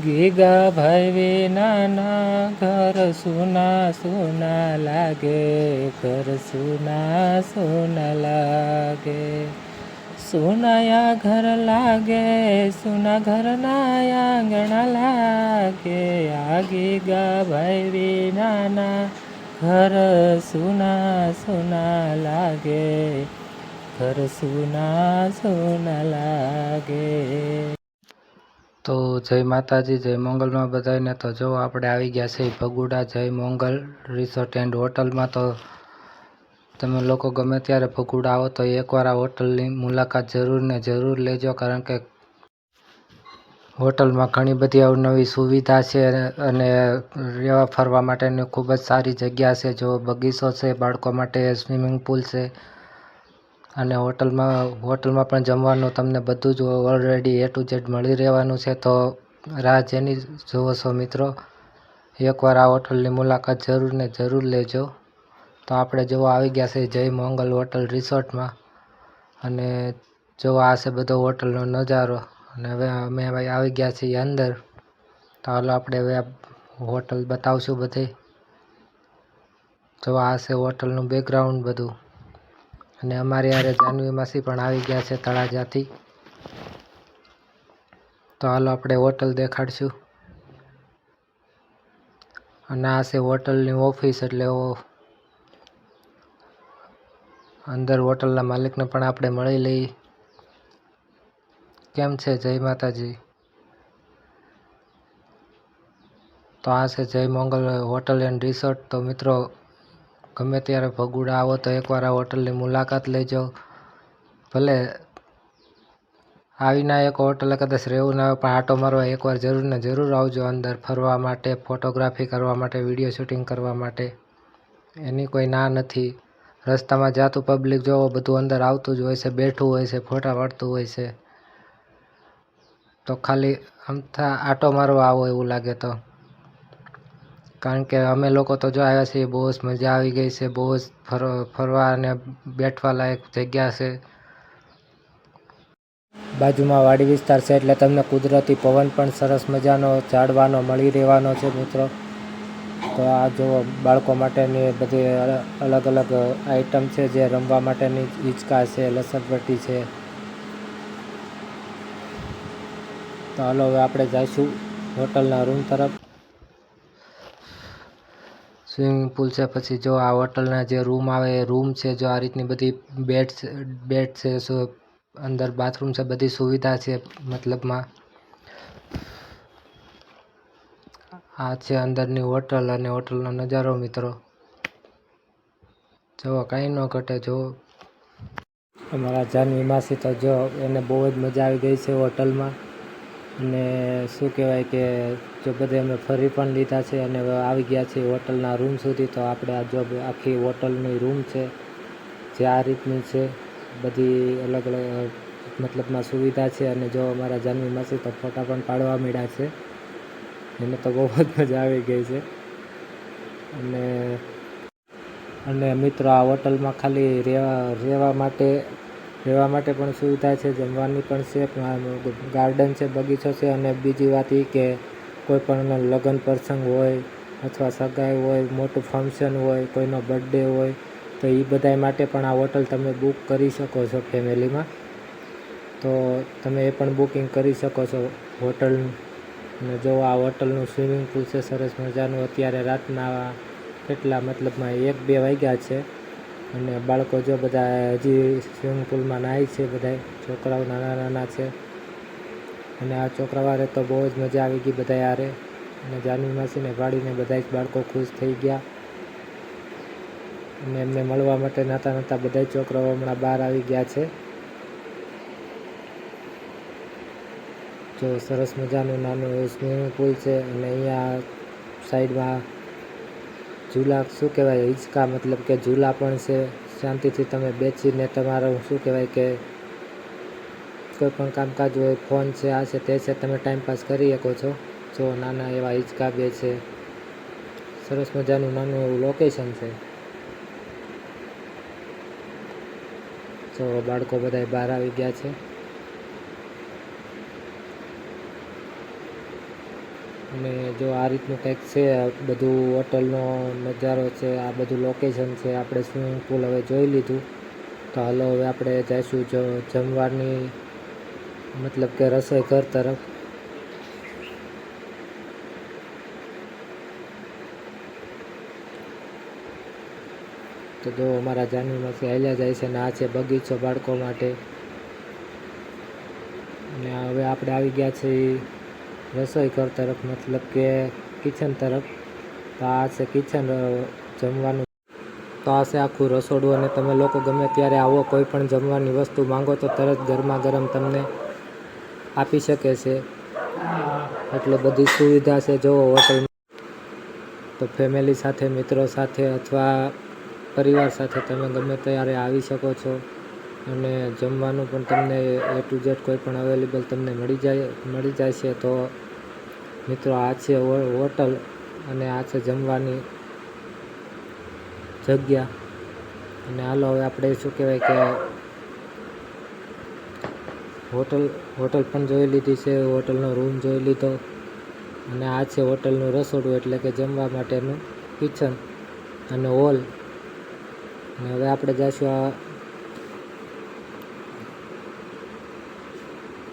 Giga ભાઈ વિનાના ઘર સુના સુના લાગે, ઘર સુના સુના લાગે. સુનાયા ઘર લાગે, સુના ઘરના આંગણા લાગે. આ ગીગા ભાઈ વિનાના ઘર સુના સુના લાગે, ઘર સુના સુના લાગે. તો જય માતાજી, જય મંગલમાં બધાને. તો જો આપણે આવી ગયા છે ભગુડા જય મંગલ રિસોર્ટ એન્ડ હોટલમાં. તો તમે લોકો ગમે ત્યારે ભગુડા આવો તો એકવાર આ હોટલની મુલાકાત જરૂર ને જરૂર લેજો, કારણ કે હોટલમાં ઘણી બધી અવનવી સુવિધા છે અને રહેવા ફરવા માટેની ખૂબ જ સારી જગ્યા છે. જો બગીચો છે, બાળકો માટે સ્વિમિંગ પુલ છે અને હોટલમાં પણ જમવાનું તમને બધું જ ઓલરેડી A to Z મળી રહેવાનું છે. તો રાહ જેની જુઓ છો મિત્રો, એકવાર આ હોટલની મુલાકાત જરૂર ને જરૂર લેજો. તો આપણે જો આવી ગયા છે જય મંગલ હોટલ રિસોર્ટમાં, અને જો આ છે બધો હોટલનો નજારો. અને હવે અમે આવી ગયા છીએ અંદર. તો હાલો આપણે હવે હોટલ બતાવશું બધે. જો આ છે હોટલનું બેકગ્રાઉન્ડ બધું. અને અમારી યારે જાનવી માસી પણ આવી ગયા છે તળાજાથી. તો હાલો આપણે હોટલ દેખાડશું. અને આ છે હોટલની ઓફિસ, એટલે અંદર હોટલના માલિકને પણ આપણે મળી લઈએ. કેમ છે? જય માતાજી. તો આ છે જય મંગલ હોટલ એન્ડ રિસોર્ટ. તો મિત્રો ગમે ત્યારે ભગુડા આવો તો એકવાર આ હોટલની મુલાકાત લેજો. ભલે આવીને એક હોટલે કદાચ રહેવું ના આવે, પણ આટો મારવા એકવાર જરૂર ને જરૂર આવજો. અંદર ફરવા માટે, ફોટોગ્રાફી કરવા માટે, વિડીયો શૂટિંગ કરવા માટે એની કોઈ ના નથી. રસ્તામાં જાતું પબ્લિક જોવો બધું અંદર આવતું જ હોય છે, બેઠું હોય છે, ફોટા પાડતું હોય છે. તો ખાલી આમથા આટો મારવા આવો એવું લાગે તો, કારણ કે અમે લોકો તો જો આવ્યા છીએ, બહુ જ મજા આવી ગઈ છે. બહુ જ ફરવા અને બેઠવા લાયક જગ્યા છે. બાજુમાં વાડી વિસ્તાર છે, એટલે તમને કુદરતી પવન પણ સરસ મજાનો ઝાડવાનો મળી રહેવાનો છે મિત્રો. તો આ જુઓ બાળકો માટેની બધી અલગ અલગ આઈટમ છે, જે રમવા માટેની હિંચકા છે, લસરપટ્ટી છે. તો હાલો હવે આપણે જઈશું હોટલના રૂમ તરફ. સ્વિમિંગ પુલ છે, પછી જો આ હોટલના જે રૂમ આવે એ રૂમ છે. જો આ રીતની બધી બેડ છે, અંદર બાથરૂમ છે, બધી સુવિધા છે. મતલબમાં આ છે અંદરની હોટલ અને હોટલનો નજારો મિત્રો. જો કાંઈ ન ઘટે. જો અમારા જાનવી માસી તો જો એને બહુ જ મજા આવી ગઈ છે હોટલમાં. અને શું કહેવાય કે જો બધે અમે ફરી પણ લીધા છે અને હવે આવી ગયા છીએ હોટલના રૂમ સુધી. તો આપણે આ જો આખી હોટલની રૂમ છે, જે આ રીતની છે. બધી અલગ અલગ મતલબમાં સુવિધા છે. અને જો અમારા જાનવી માસી તો ફોટા પણ પાડવા માંડ્યા છે. એને તો બહુ જ મજા આવી ગઈ છે. અને મિત્રો આ હોટલમાં ખાલી રહેવા માટે પણ સુવિધા છે, જમવાની પણ છે, ગાર્ડન છે, બગીચો છે. અને બીજી વાત એ કે કોઈ પણ લગ્ન પ્રસંગ હોય અથવા સગાઈ હોય, મોટું ફંક્શન હોય, કોઈનો બર્થડે હોય, તો એ બધાય માટે પણ આ હોટલ તમે બુક કરી શકો છો ફેમિલીમાં. તો તમે એ પણ બુકિંગ કરી શકો છો હોટલ. અને જો આ હોટલનું સ્વિમિંગ પુલ છે સરસ મજાનું. અત્યારે રાતના કેટલા મતલબમાં 1-2 વાગ્યા છે અને બાળકો જો બધા હજી સ્વિમિંગ પુલમાં નાહી છે. બધા છોકરાઓ નાના નાના છે. અને આ છોકરાવારે તો બહુ જ મજા આવી ગઈ બધા યારે. અને જાનવી માસીને પાડીને બધા જ બાળકો ખુશ થઈ ગયા. અને એમને મળવા માટે નાતા બધા છોકરાઓ હમણાં બહાર આવી ગયા છે. જો સરસ મજાનું નાનું એવું સ્વિમિંગ પુલ છે. અને અહીંયા સાઈડમાં ઝૂલા, શું કહેવાય, હિંચકા મતલબ કે ઝૂલા પણ છે. શાંતિથી તમે બેસીને તમારું શું કહેવાય કે કોઈ પણ કામકાજ હોય, ફોન છે, આ છે, તે છે, તમે ટાઈમપાસ કરી શકો છો. જો નાના એવા હિંચકા બે છે. સરસ મજાનું નાનું એવું લોકેશન છે. જો બાળકો બધા બહાર આવી ગયા છે. અને જો આ રીતનું કંઈક છે બધું હોટલનો નજારો છે, આ બધું લોકેશન છે. આપણે સ્વિમિંગ પુલ હવે જોઈ લીધું, તો હાલો હવે આપણે જઈશું જમવાની મતલબ કે રસોઈ ઘર તરફ. તો જો અમારા જાનવીમાંથી હાલ્યા જાય છે ને આ છે બગીચો બાળકો માટે. અને હવે આપણે આવી ગયા છીએ રસોઈ ઘર તરફ, મતલબ કે કિચન તરફ. તો આ છે કિચન જમવાનું. તો આ છે આખું રસોડું અને તમે લોકો ગમે ત્યારે આવો, કોઈ પણ જમવાની વસ્તુ માંગો તો તરત ગરમા ગરમ તમને આપી શકે છે. એટલે બધી સુવિધા છે જો હોટલમાં. તો ફેમિલી સાથે, મિત્રો સાથે અથવા પરિવાર સાથે તમે ગમે ત્યારે આવી શકો છો. અને જમવાનું પણ તમને A to Z કોઈ પણ અવેલેબલ તમને મળી જાય છે. તો મિત્રો આ છે હોટલ અને આ છે જમવાની જગ્યા. અને હાલો હવે આપણે શું કહેવાય કે હોટલ પણ જોઈ લીધી છે, હોટલનો રૂમ જોઈ લીધો. અને આ છે હોટલનું રસોડું, એટલે કે જમવા માટેનું કિચન અને હોલ. અને હવે આપણે જઈશું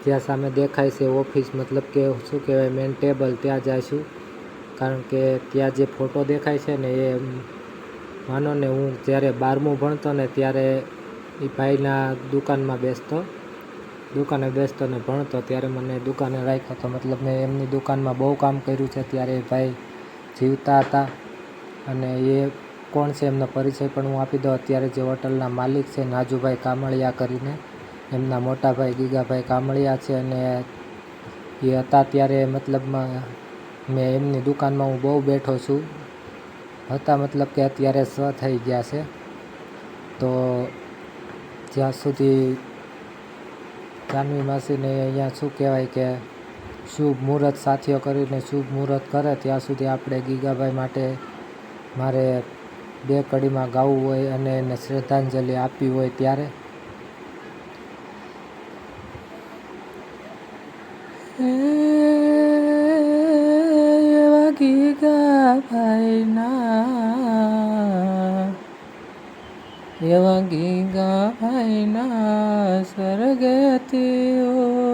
જ્યાં સામે દેખાય છે ઓફિસ, મતલબ કે શું કહેવાય મેન ટેબલ, ત્યાં જઈશું. કારણ કે ત્યાં જે ફોટો દેખાય છે ને એ માનો ને હું જ્યારે 12મું ભણતો ને ત્યારે એ ભાઈના દુકાને બેસતો ને ભણતો, ત્યારે મને દુકાને રાખ્યો હતો. મતલબ મેં એમની દુકાનમાં બહુ કામ કર્યું છે. ત્યારે એ ભાઈ જીવતા હતા. અને એ કોણ છે એમનો પરિચય પણ હું આપી દઉં. અત્યારે જે હોટલના માલિક છે નાજુભાઈ કામળિયા કરીને, એમના મોટા ભાઈ ગીગાભાઈ કામળિયા છે. અને એ હતા ત્યારે મતલબમાં મેં એમની દુકાનમાં હું બહુ બેઠો છું. મતલબ કે અત્યારે થઈ ગયા છે. તો જ્યાં સુધી જાનવી માસીને અહીંયા શું કહેવાય કે શુભ મુહૂર્ત સાથીઓ કરીને શુભ મુહૂર્ત કરે ત્યાં સુધી આપણે ગીગાભાઈ માટે મારે 2 કડીમાં ગાવું હોય અને એને શ્રદ્ધાંજલિ આપવી હોય ત્યારે. એવા ગીગાભાઈના સ્વર્ગથી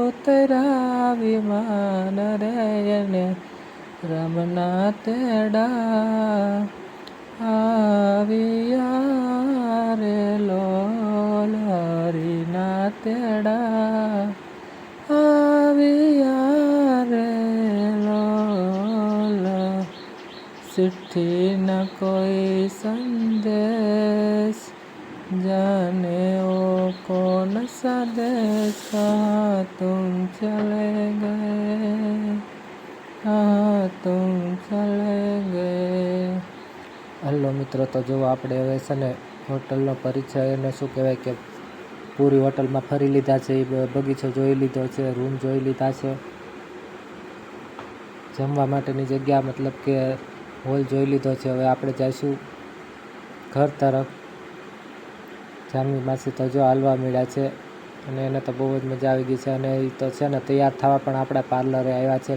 ઉતરા વિમાન રે, એને રમના તેડા આવ્યા રે, લોલ હરીના તેડા આવ્યા રે લોલ. ચિઠ્ઠી ન કોઈ સંદેશ, जाने वो कौन सा देश, कहाँ तुम चले गए. હલો મિત્રો, તો જો આપણે હવે છે ને હોટલનો પરિચય અને શું કહેવાય કે પૂરી હોટલમાં ફરી લીધા છે. બગીચો જોઈ લીધો છે, રૂમ જોઈ લીધા છે, જમવા માટેની જગ્યા મતલબ કે હોલ જોઈ લીધો છે. હવે આપણે જઈશું ઘર તરફ. જાનવી માસી તો જો હાલવા મળ્યા છે અને એને તો બહુ જ મજા આવી ગઈ છે. અને એ તો છે ને તૈયાર થવા પણ આપણા પાર્લરે આવ્યા છે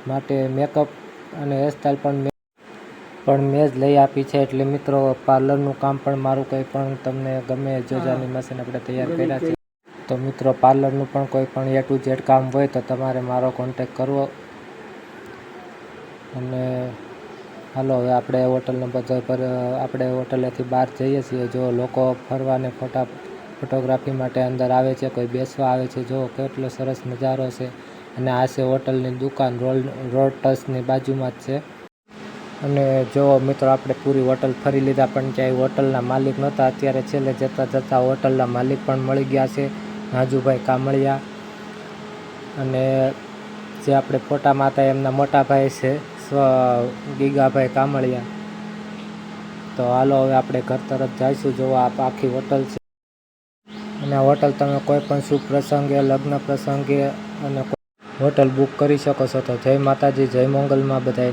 માટે મેકઅપ અને હેરસ્ટાઈલ પણ મેં જ લઈ આપી છે. એટલે મિત્રો પાર્લરનું કામ પણ મારું કંઈ પણ તમને ગમે જો જાનવી માસીને આપણે તૈયાર કર્યા છે. તો મિત્રો પાર્લરનું પણ કોઈ પણ A to Z કામ હોય તો તમારે મારો કોન્ટેક કરવો. અને હાલો હવે આપણે આપણે હોટલેથી બહાર જઈએ છીએ. જો લોકો ફરવાને ફોટોગ્રાફી માટે અંદર આવે છે, કોઈ બેસવા આવે છે. જો કેટલો સરસ નજારો છે. અને આ છે હોટલની દુકાન, રોડ ટચની બાજુમાં જ છે. અને જો મિત્રો આપણે પૂરી હોટલ ફરી લીધા પણ ક્યાંય હોટલના માલિક નહોતા. અત્યારે છેલ્લે જતાં હોટલના માલિક પણ મળી ગયા છે, નાજુભાઈ કામળિયા. અને જે આપણે ફોટામાં હતા એમના મોટા ભાઈ છે ગીગાભાઈ કામળિયા. તો હાલો હવે આપણે ઘર તરફ જઈશું. જો આ આખી હોટલ છે. અને આ હોટલ તમે કોઈ પણ શુભ પ્રસંગે, લગ્ન પ્રસંગે અને હોટલ બુક કરી શકો છો. તો જય માતાજી, જય મંગલમાં બધાય.